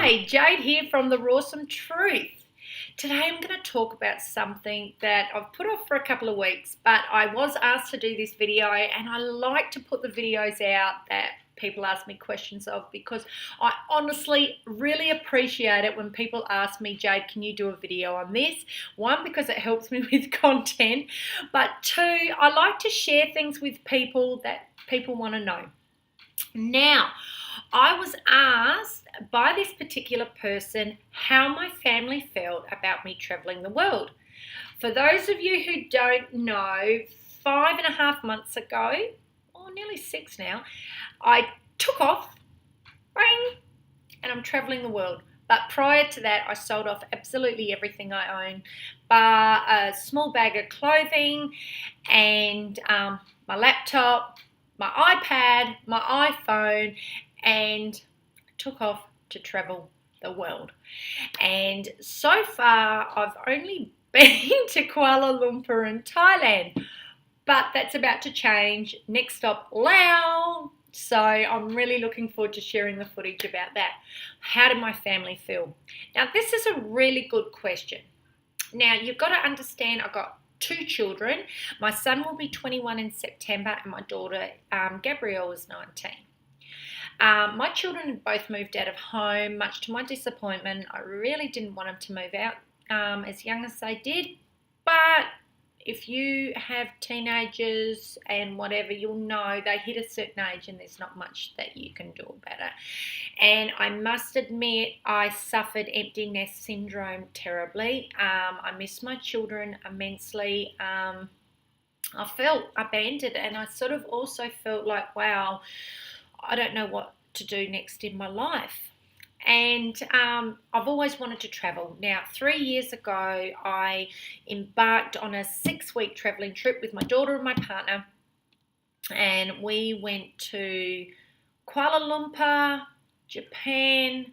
Hi, Jade here from the Rawsome Truth. Today I'm going to talk about something that I've put off for a couple of weeks, but I was asked to do this video and I like to put the videos out that people ask me questions of because I honestly really appreciate it when people ask me, Jade, can you do a video on this? One, because it helps me with content, but two, I like to share things with people that people want to know. Now, I was asked by this particular person how my family felt about me traveling the world. For those of you who don't know, 5.5 months ago, or nearly 6 now, I took off, bang, and I'm traveling the world. But prior to that, I sold off absolutely everything I own, bar a small bag of clothing and my laptop, my iPad, my iPhone, and took off to travel the world. And so far, I've only been to Kuala Lumpur and Thailand, but that's about to change. Next stop, Laos. So I'm really looking forward to sharing the footage about that. How did my family feel? Now, this is a really good question. Now, you've got to understand I've got 2 children. My son will be 21 in September and my daughter, Gabrielle, is 19. My children had both moved out of home, much to my disappointment. I really didn't want them to move out as young as they did, but if you have teenagers and whatever, you'll know they hit a certain age and there's not much that you can do about it. And I must admit, I suffered empty nest syndrome terribly. I miss my children immensely. I felt abandoned, and I sort of also felt like, wow, I don't know what to do next in my life. And I've always wanted to travel. Now, 3 years ago, I embarked on a 6-week traveling trip with my daughter and my partner. And we went to Kuala Lumpur, Japan,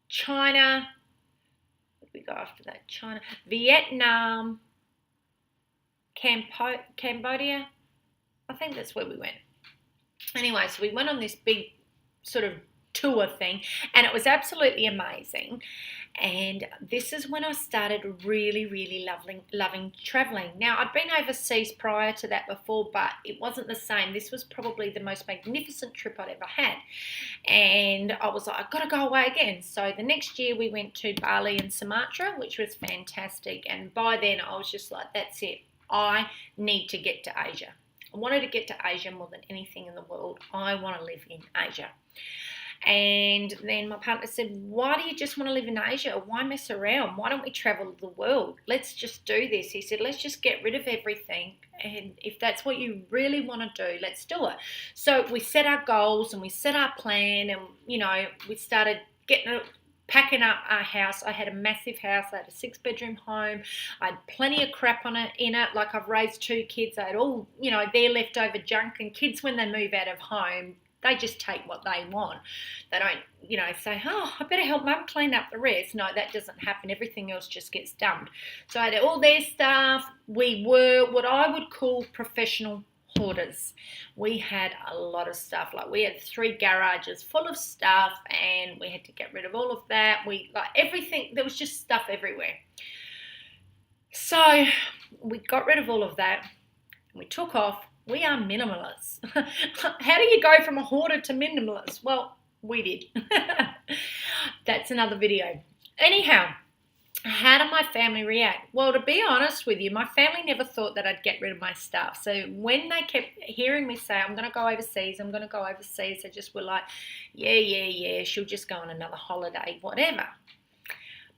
China. Where did we go after that? China, Vietnam, Cambodia. I think that's where we went. Anyway, so we went on this big sort of tour thing, and it was absolutely amazing. And this is when I started really loving traveling. Now, I'd been overseas prior to that before, but it wasn't the same. This was probably the most magnificent trip I'd ever had, and I was like, I've got to go away again. So the next year we went to Bali and Sumatra, which was fantastic. And by then I was just like, that's it, I need to get to Asia. I wanted to get to Asia more than anything in the world. I want to live in Asia. And then my partner said, why do you just want to live in Asia? Why mess around? Why don't we travel the world? Let's just do this. He said, let's just get rid of everything. And if that's what you really want to do, let's do it. So we set our goals and we set our plan, and, you know, we started packing up our house. I had a massive house. I had a 6-bedroom home. I had plenty of crap in it. Like, I've raised 2 kids. I had all, you know, their leftover junk. And kids, when they move out of home, they just take what they want. They don't, you know, say, oh, I better help mum clean up the rest. No, that doesn't happen. Everything else just gets dumped. So I had all their stuff. We were what I would call professional hoarders. We had a lot of stuff. Like, we had 3 garages full of stuff, and we had to get rid of all of that. Everything, there was just stuff everywhere. So we got rid of all of that. We took off. We are minimalists. How do you go from a hoarder to minimalist? Well, we did. That's another video. Anyhow, how did my family react? Well, to be honest with you, my family never thought that I'd get rid of my stuff. So when they kept hearing me say, I'm going to go overseas, they just were like, yeah, she'll just go on another holiday, whatever.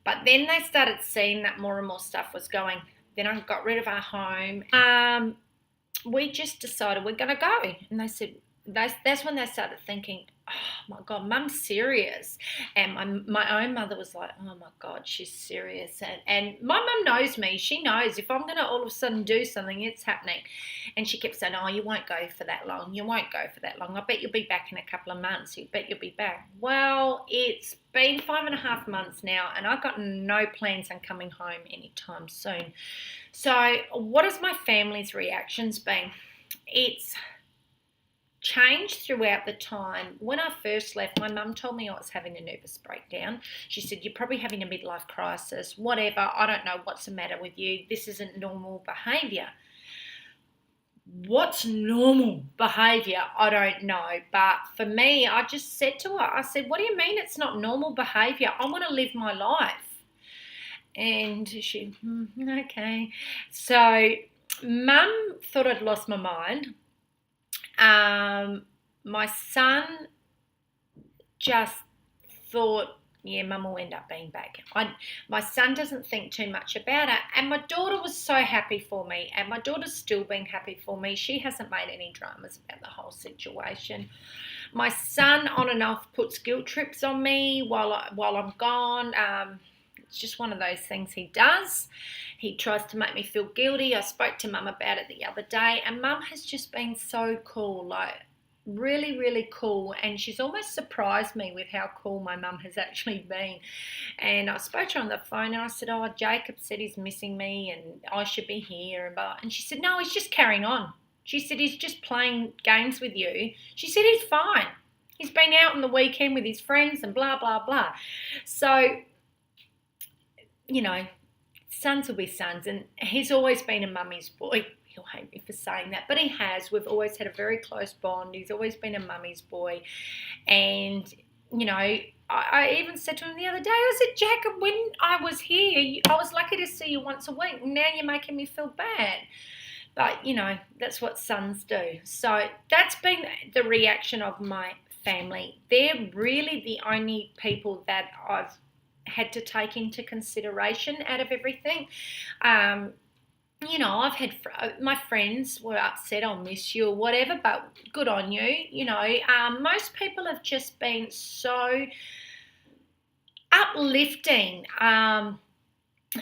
But then they started seeing that more and more stuff was going. Then I got rid of our home. We just decided we're going to go. And they said, that's when they started thinking, oh my God, mum's serious. And my own mother was like, oh my God, she's serious. And my mum knows me. She knows if I'm going to all of a sudden do something, it's happening. And she kept saying, oh, you won't go for that long. You won't go for that long. I bet you'll be back in a couple of months. You bet you'll be back. Well, it's been 5.5 months now, and I've got no plans on coming home anytime soon. So what has my family's reactions been? It's changed throughout the time. When I first left, my mum told me I was having a nervous breakdown. She said, you're probably having a midlife crisis, whatever. I don't know what's the matter with you. This isn't normal behaviour. What's normal behaviour? I don't know. But for me, I just said to her, I said, what do you mean it's not normal behaviour? I want to live my life. And she, okay. So Mum thought I'd lost my mind. My son just thought, yeah, Mum will end up being back. My son doesn't think too much about it. And my daughter was so happy for me. And my daughter's still being happy for me. She hasn't made any dramas about the whole situation. My son, on and off, puts guilt trips on me while I'm gone. It's just one of those things he does. He tries to make me feel guilty. I spoke to Mum about it the other day, and Mum has just been so cool, like really, really cool. And she's almost surprised me with how cool my mum has actually been. And I spoke to her on the phone, and I said, oh, Jacob said he's missing me and I should be here. And she said, no, he's just carrying on. She said, he's just playing games with you. She said, he's fine. He's been out on the weekend with his friends and blah, blah, blah. So, you know, sons will be sons, and he's always been a mummy's boy. He'll hate me for saying that, but he has. We've always had a very close bond. He's always been a mummy's boy. And, you know, I even said to him the other day, I said, Jacob, when I was here, I was lucky to see you once a week, and now you're making me feel bad. But, you know, that's what sons do. So that's been the reaction of my family. They're really the only people that I've had to take into consideration out of everything. You know, I've had my friends were upset, I'll miss you or whatever, but good on you. You know, most people have just been so uplifting,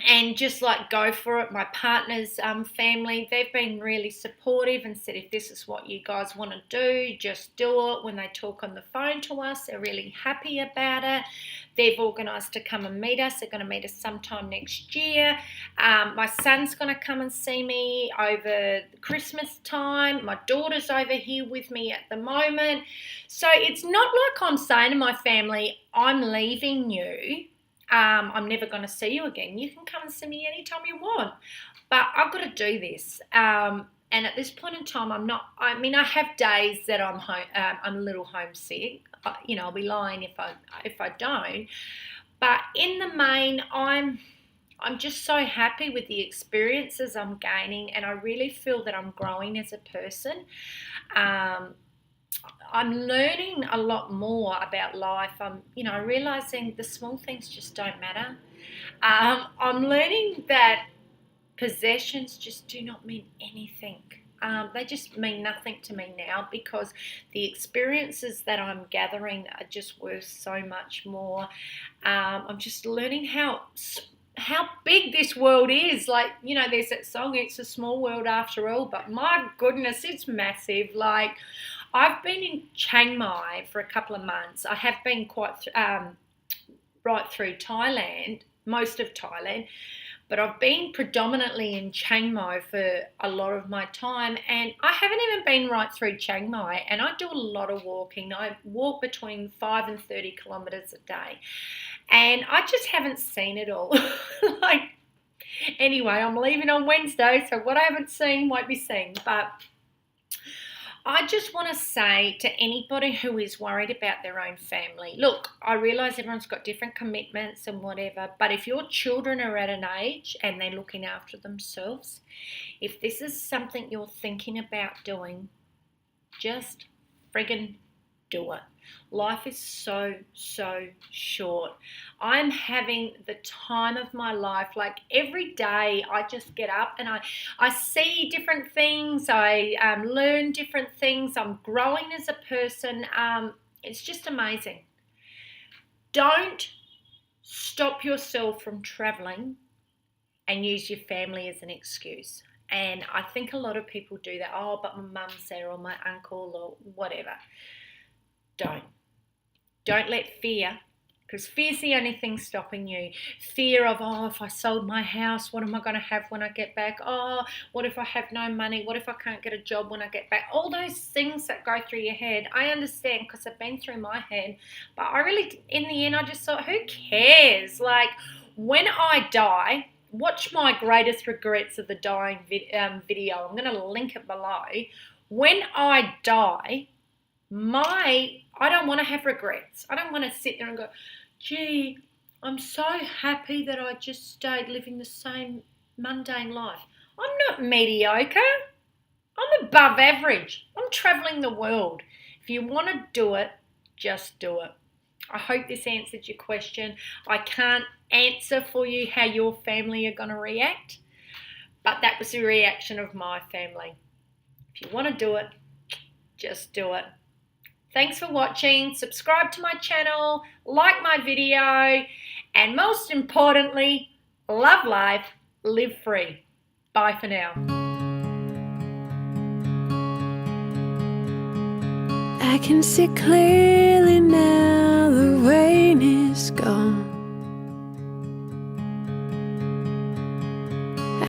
and just like go for it. My partner's family, they've been really supportive and said, if this is what you guys want to do, just do it. When they talk on the phone to us, they're really happy about it. They've organised to come and meet us. They're going to meet us sometime next year. My son's going to come and see me over Christmas time. My daughter's over here with me at the moment. So it's not like I'm saying to my family, I'm leaving you. I'm never going to see you again. You can come and see me anytime you want. But I've got to do this. And at this point in time, I have days that I'm a little homesick. You know, I'll be lying if I don't. But in the main, I'm just so happy with the experiences I'm gaining, and I really feel that I'm growing as a person. I'm learning a lot more about life. I'm, you know, realising the small things just don't matter. I'm learning that possessions just do not mean anything. They just mean nothing to me now, because the experiences that I'm gathering are just worth so much more. I'm just learning how big this world is. Like, you know, there's that song, It's a Small World After All, but my goodness, it's massive. Like, I've been in Chiangmai for a couple of months. I have been quite right through Thailand, most of Thailand, but I've been predominantly in Chiang Mai for a lot of my time, and I haven't even been right through Chiang Mai, and I do a lot of walking. I walk between 5 and 30 kilometres a day, and I just haven't seen it all. Like, anyway, I'm leaving on Wednesday, so what I haven't seen won't be seen, but I just want to say to anybody who is worried about their own family, look, I realise everyone's got different commitments and whatever, but if your children are at an age and they're looking after themselves, if this is something you're thinking about doing, just friggin' do it. Life is so, so short. I'm having the time of my life. Like, every day I just get up and I see different things. I learn different things. I'm growing as a person. It's just amazing. Don't stop yourself from traveling and use your family as an excuse. And I think a lot of people do that. Oh, but my mum's there, or my uncle, or whatever. Don't let fear Because fear's the only thing stopping you. Fear of, oh, if I sold my house, what am I going to have when I get back? Oh, what if I have no money? What if I can't get a job when I get back? All those things that go through your head. I understand because I've been through my head. But I really, in the end, I just thought, who cares? Like, when I die, watch my greatest regrets of the dying video. I'm going to link it below. When I die, I don't want to have regrets. I don't want to sit there and go, gee, I'm so happy that I just stayed living the same mundane life. I'm not mediocre. I'm above average. I'm traveling the world. If you want to do it, just do it. I hope this answered your question. I can't answer for you how your family are going to react, but that was the reaction of my family. If you want to do it, just do it. Thanks for watching. Subscribe to my channel, like my video, and most importantly, love life, live free. Bye for now. I can see clearly now.